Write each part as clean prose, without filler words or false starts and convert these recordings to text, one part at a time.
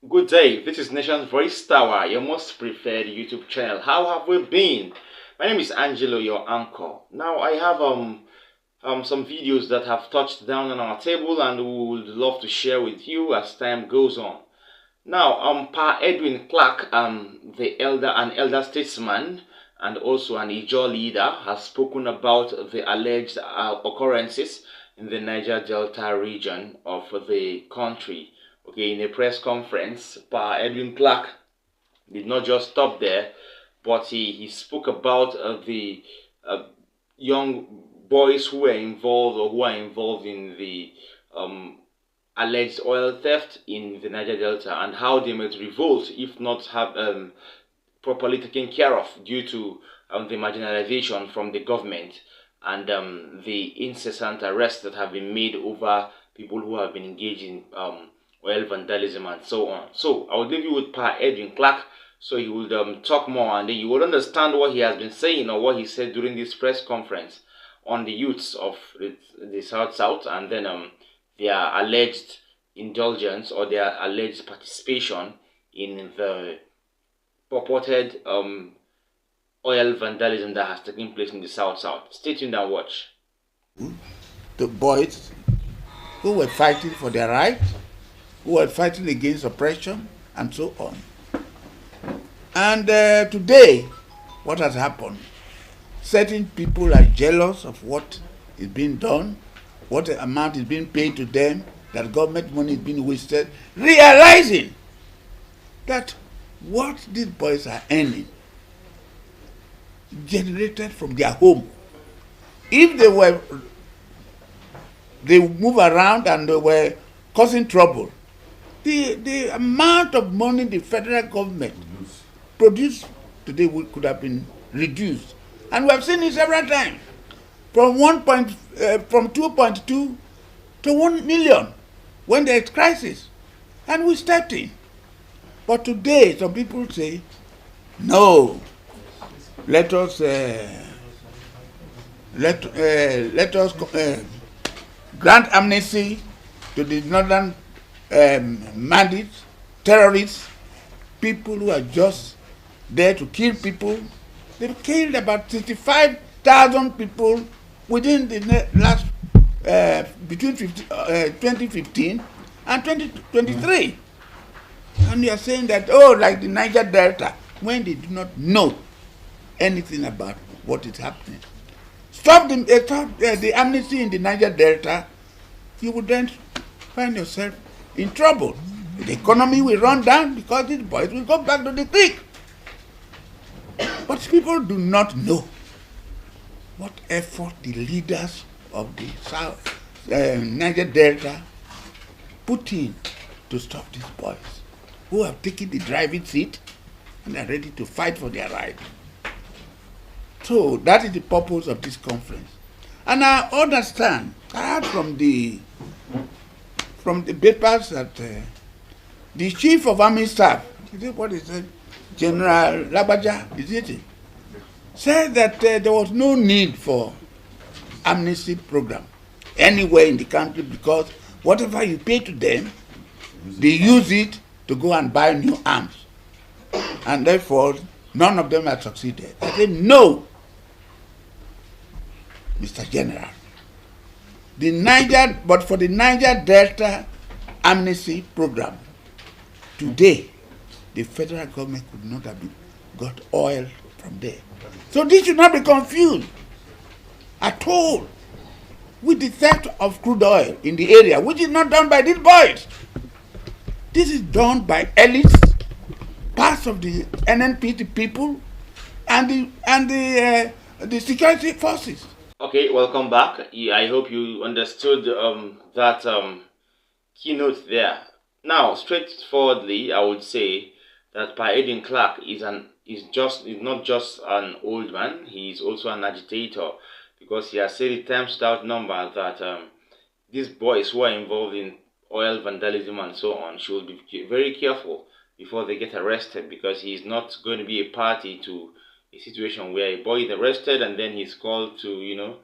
Good day, this is Nation's Voice Tower, your most preferred YouTube channel. How have we been? My name is Angelo, your anchor. Now I have some videos that have touched down on our table and we would love to share with you as time goes on. Now, Pa Edwin Clark, an elder statesman and also an Ijaw leader, has spoken about the alleged occurrences in the Niger Delta region of the country. Okay, in a press conference, Pa Edwin Clark did not just stop there, but he spoke about the uh, young boys who were involved or who are involved in the um, alleged oil theft in the Niger Delta and how they might revolt if not have properly taken care of due to the marginalization from the government and the incessant arrests that have been made over people who have been engaged in oil vandalism and so on. So I will leave you with Pa Edwin Clark so he will talk more and then you will understand what he has been saying or what he said during this press conference on the youths of the South and then their alleged indulgence or their alleged participation in the purported oil vandalism that has taken place in the South. Stay tuned and watch. The boys who were fighting for their rights, who were fighting against oppression, and so on. And today, what has happened? Certain people are jealous of what is being done, what amount is being paid to them, that government money is being wasted, realizing that what these boys are earning generated from their home. If they move around and they were causing trouble, the amount of money the federal government produced today could have been reduced, and we have seen it several times, from 2.2 to 1 million when there is crisis, and we stepped in. But today, some people say, no, let us grant amnesty to the northern bandits, terrorists, people who are just there to kill people. They've killed about 65,000 people within the last between 2015 and 2023. And you are saying that, oh, like the Niger Delta, when they do not know anything about what is happening. Stop the amnesty in the Niger Delta, you would then find yourself in trouble. The economy will run down because these boys will go back to the creek. But people do not know what effort the leaders of the Niger Delta put in to stop these boys who have taken the driving seat and are ready to fight for their rights. So that is the purpose of this conference. And I understand, I heard from the papers that the chief of army staff, what is it, General Labaja, is it? Said that there was no need for amnesty program anywhere in the country because whatever you pay to them, they use it to go and buy new arms. And therefore, none of them have succeeded. I said, no, Mr. General. But for the Niger Delta amnesty program, today, the federal government could not have got oil from there. So this should not be confused at all with the theft of crude oil in the area, which is not done by these boys. This is done by elites, parts of the NNPT people, and the security forces. Okay, welcome back. I hope you understood that keynote there. Now, straightforwardly, I would say that Pa Edwin Clark is not just an old man. He is also an agitator because he has said it times without number that these boys who are involved in oil vandalism and so on should be very careful before they get arrested because he is not going to be a party to a situation where a boy is arrested and then he's called to,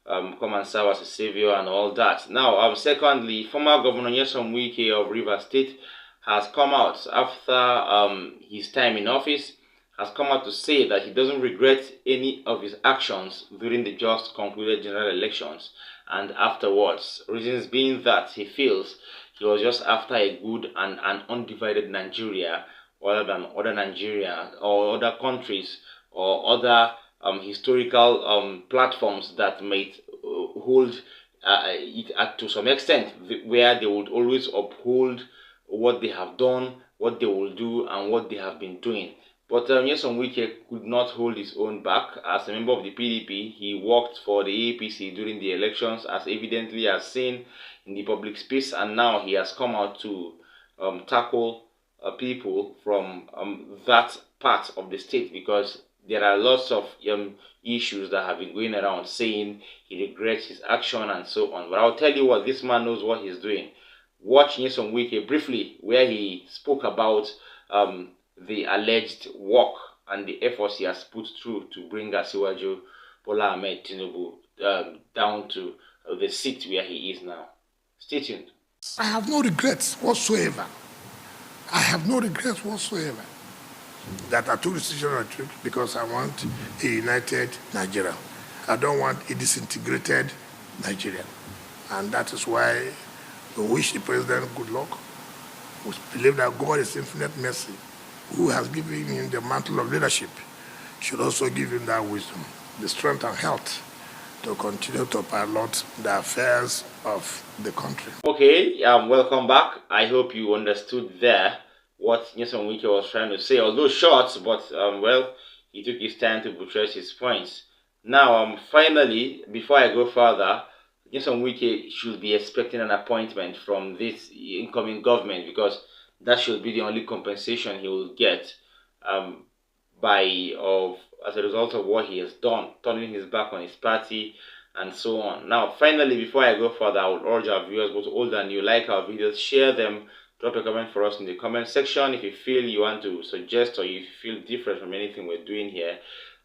come and serve as a savior and all that. Now, secondly, former Governor Nyesom Wike of Rivers State has come out after his time in office, has come out to say that he doesn't regret any of his actions during the just concluded general elections and afterwards. Reasons being that he feels he was just after a good and an undivided Nigeria rather than other Nigeria or other countries or other historical platforms that might hold it to some extent, where they would always uphold what they have done, what they will do, and what they have been doing. But Nyesom Wike could not hold his own back. As a member of the PDP, he worked for the APC during the elections, as evidently as seen in the public space, and now he has come out to tackle people from that part of the state, because there are lots of issues that have been going around saying he regrets his action and so on. But I'll tell you what, this man knows what he's doing. Watch Nyesom Wike briefly, where he spoke about the alleged work and the efforts he has put through to bring Asiwaju Bola Ahmed Tinubu down to the seat where he is now. Stay tuned. I have no regrets whatsoever. I have no regrets whatsoever that I took the decision I took, because I want a united Nigeria. I don't want a disintegrated Nigeria. And that is why we wish the president good luck. We believe that God is infinite mercy, who has given him the mantle of leadership, should also give him that wisdom, the strength and health to continue to pilot the affairs of the country. Okay, welcome back. I hope you understood there what Nyesom Wike was trying to say, although short, but well, he took his time to buttress his points. Now, finally, before I go further, Nyesom Wike should be expecting an appointment from this incoming government, because that should be the only compensation he will get as a result of what he has done, turning his back on his party and so on. Now, finally, before I go further, I would urge our viewers, both old and new, like our videos, share them, drop a comment for us in the comment section. If you feel you want to suggest, or you feel different from anything we're doing here,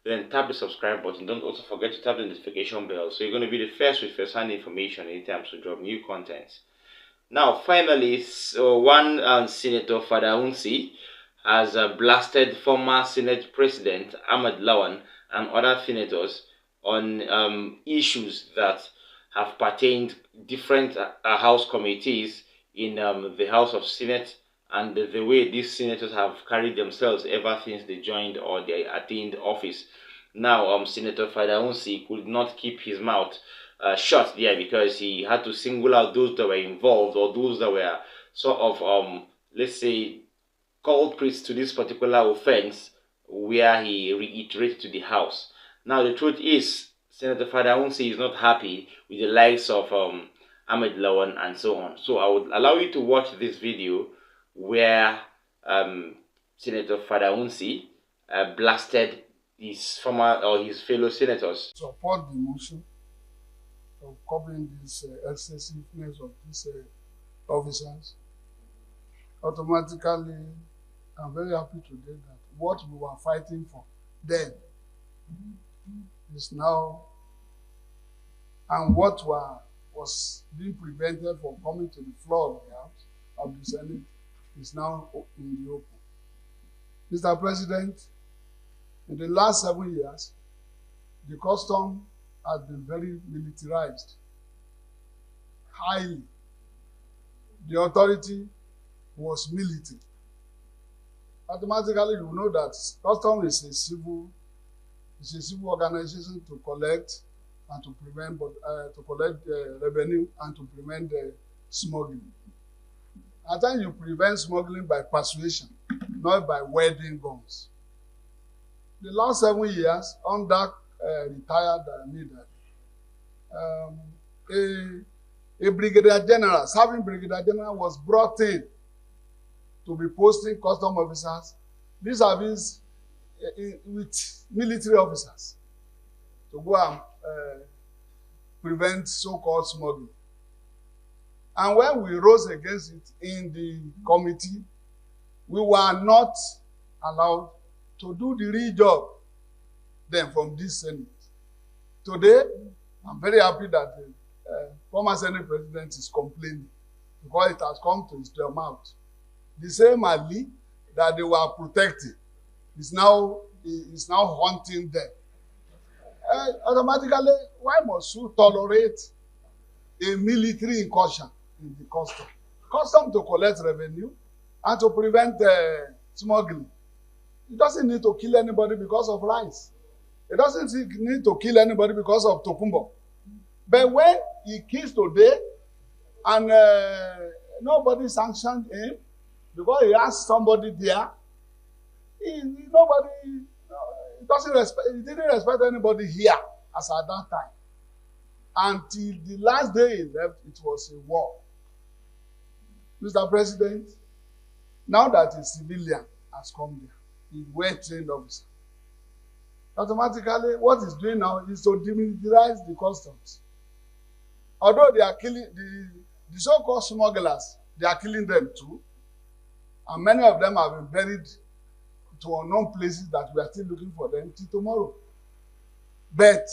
then tap the subscribe button. Don't also forget to tap the notification bell, so you're going to be the first with first-hand information anytime we drop new content. Now, finally, one Senator Fada Unsi has blasted former Senate President Ahmed Lawan and other senators on issues that have pertained different House committees in the House of Senate, and the way these senators have carried themselves ever since they joined or they attained office. Now, Senator Fada Unsi could not keep his mouth shut there, because he had to single out those that were involved, or those that were sort of, let's say, culprits to this particular offense, where he reiterated to the House. Now, the truth is, Senator Fada Unsi is not happy with the likes of Ahmed Lawan and so on. So I would allow you to watch this video where Senator Fada Unsi blasted his former or his fellow senators. Support the motion of covering this excessiveness of these officers. Automatically, I'm very happy today that what we were fighting for then is now, and what was being prevented from coming to the floor of the House of the Senate is now in the open. Mr. President, in the last 7 years, the custom has been very militarized, highly. The authority was military. Automatically, you know that custom is a civil organization to collect and to prevent, to collect revenue and to prevent smuggling. At times, you prevent smuggling by persuasion, not by wielding guns. The last 7 years, under retired leader, a brigadier general, serving brigadier general, was brought in to be posting custom officers vis-a-vis with military officers to go and prevent so-called smuggling. And when we rose against it in the committee, we were not allowed to do the real job then from this Senate. Today, I'm very happy that the former Senate President is complaining, because it has come to his mouth the same Ali that they were protecting is now haunting them. Automatically, why must you tolerate a military incursion in the custom? Custom to collect revenue and to prevent smuggling. It doesn't need to kill anybody because of rice. It doesn't need to kill anybody because of tokumbo. But when he kills today and nobody sanctioned him because he has somebody there, he didn't respect anybody here as at that time. Until the last day he left, it was a war. Mr. President, now that a civilian has come there, he's a well-trained officer. Automatically, what he's doing now is to demilitarize the customs. Although they are killing the so-called smugglers, they are killing them too. And many of them have been buried to unknown places that we are still looking for them till tomorrow. But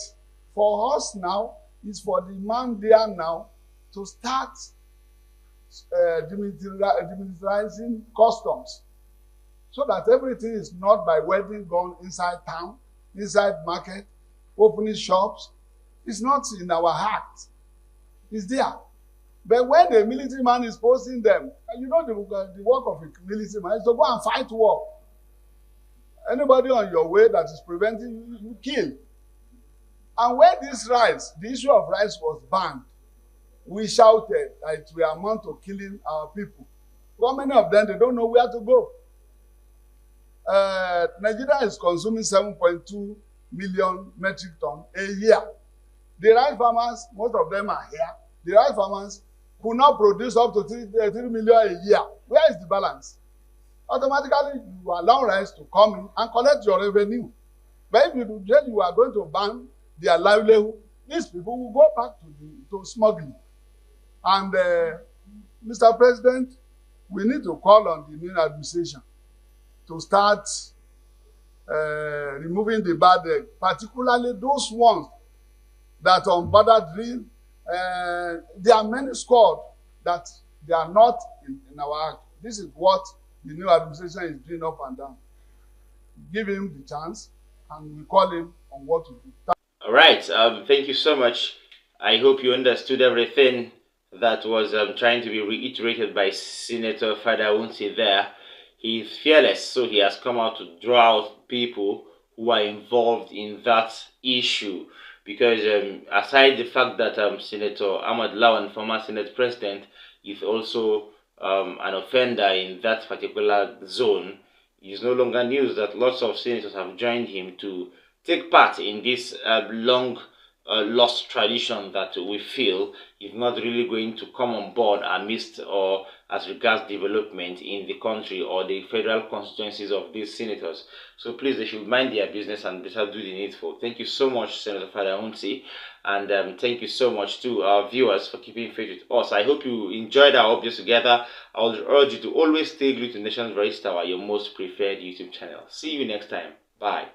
for us now, it's for the man there now to start demilitarizing customs so that everything is not by wedding gun inside town, inside market, opening shops. It's not in our heart. It's there. But when the military man is posting them, and you know the work of a military man is to go and fight war. Anybody on your way that is preventing you, you kill. And when this rice, the issue of rice was banned, we shouted that it will amount to killing our people. How many of them, they don't know where to go? Nigeria is consuming 7.2 million metric tons a year. The rice farmers, most of them are here. The rice farmers could not produce up to 3 million a year. Where is the balance? Automatically, you allow rice to come in and collect your revenue. But if you are going to ban their livelihood, these people will go back to smuggling. And Mr. President, we need to call on the new administration to start removing the bad egg, particularly those ones that on border drill. There are many squads that they are not in our act. This is what the new administration is doing up and down. Give him the chance, and we call him on what to do. All right. Thank you so much. I hope you understood everything that was trying to be reiterated by Senator Fada Wunsi there. He is fearless, so he has come out to draw out people who are involved in that issue. Because aside the fact that Senator Ahmad Lawan, former Senate President, is also an offender in that particular zone, it is no longer news that lots of senators have joined him to take part in this long lost tradition that we feel is not really going to come on board amidst or as regards development in the country or the federal constituencies of these senators. So please, they should mind their business and better do the needful. Thank you so much, Senator Fada Wunsi, and thank you so much to our viewers for keeping faith with us. I hope you enjoyed our updates together. I would urge you to always stay glued to Nation's Voice Tower, your most preferred YouTube channel. See you next time. Bye.